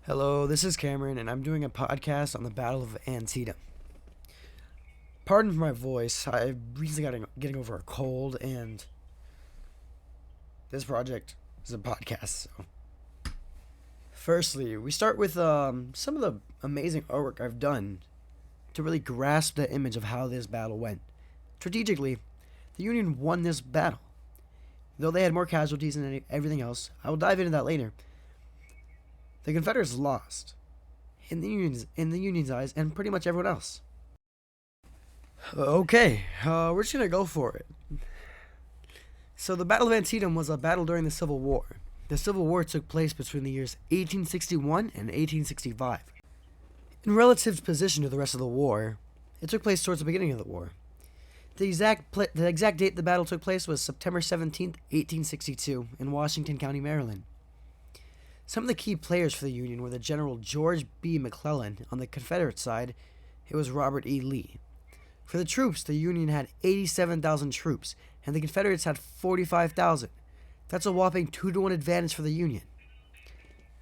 Hello, this is Cameron, and I'm doing a podcast on the Battle of Antietam. Pardon for my voice. I recently got getting over a cold, and this project is a podcast. So, firstly, we start with some of the amazing artwork I've done to really grasp the image of how this battle went. Strategically, the Union won this battle, though they had more casualties than everything else. I will dive into that later. The Confederates lost in the Union's eyes, and pretty much everyone else. Okay, we're just gonna go for it. So the Battle of Antietam was a battle during the Civil War. The Civil War took place between the years 1861 and 1865. In relative position to the rest of the war, it took place towards the beginning of the war. The exact date the battle took place was September 17th, 1862, in Washington County, Maryland. Some of the key players for the Union were the General George B. McClellan. On the Confederate side, it was Robert E. Lee. For the troops, the Union had 87,000 troops, and the Confederates had 45,000. That's a whopping 2-to-1 advantage for the Union.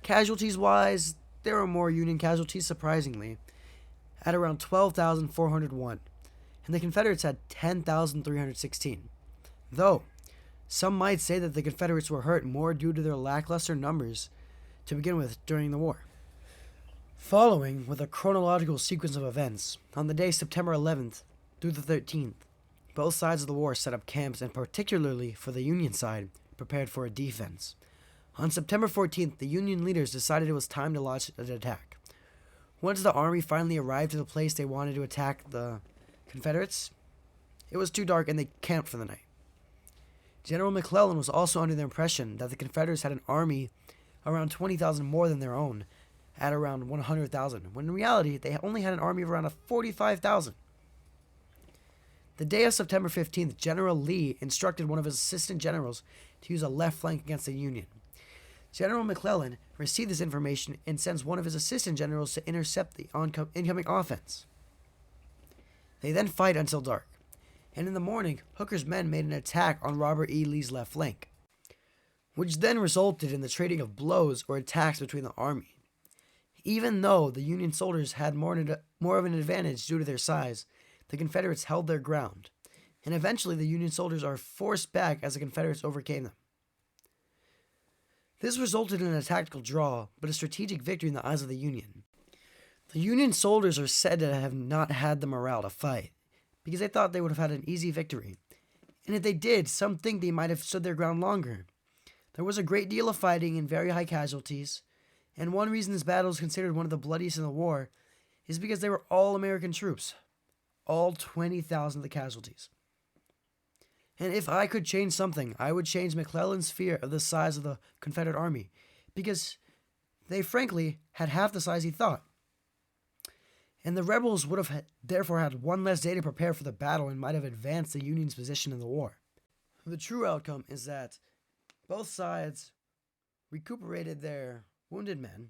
Casualties-wise, there were more Union casualties, surprisingly, at around 12,401, and the Confederates had 10,316. Though, some might say that the Confederates were hurt more due to their lackluster numbers to begin with during the war. Following with a chronological sequence of events, on the day September 11th through the 13th, both sides of the war set up camps, and particularly for the Union side, prepared for a defense. On September 14th, the Union leaders decided it was time to launch an attack. Once the army finally arrived to the place they wanted to attack the Confederates, it was too dark and they camped for the night. General McClellan was also under the impression that the Confederates had an army around 20,000 more than their own, at around 100,000, when in reality they only had an army of around 45,000. The day of September 15th, General Lee instructed one of his assistant generals to use a left flank against the Union. General McClellan received this information and sends one of his assistant generals to intercept the incoming offense. They then fight until dark, and in the morning, Hooker's men made an attack on Robert E. Lee's left flank, which then resulted in the trading of blows or attacks between the army. Even though the Union soldiers had more of an advantage due to their size, the Confederates held their ground, and eventually the Union soldiers are forced back as the Confederates overcame them. This resulted in a tactical draw, but a strategic victory in the eyes of the Union. The Union soldiers are said to have not had the morale to fight, because they thought they would have had an easy victory, and if they did, some think they might have stood their ground longer. There was a great deal of fighting and very high casualties, and one reason this battle is considered one of the bloodiest in the war is because they were all American troops, all 20,000 of the casualties. And if I could change something, I would change McClellan's fear of the size of the Confederate army, because they frankly had half the size he thought. And the rebels would have therefore had one less day to prepare for the battle and might have advanced the Union's position in the war. The true outcome is that both sides recuperated their wounded men,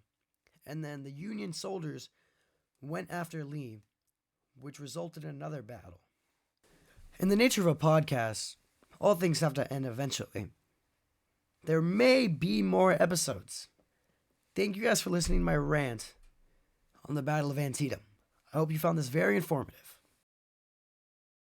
and then the Union soldiers went after Lee, which resulted in another battle. In the nature of a podcast, all things have to end eventually. There may be more episodes. Thank you guys for listening to my rant on the Battle of Antietam. I hope you found this very informative.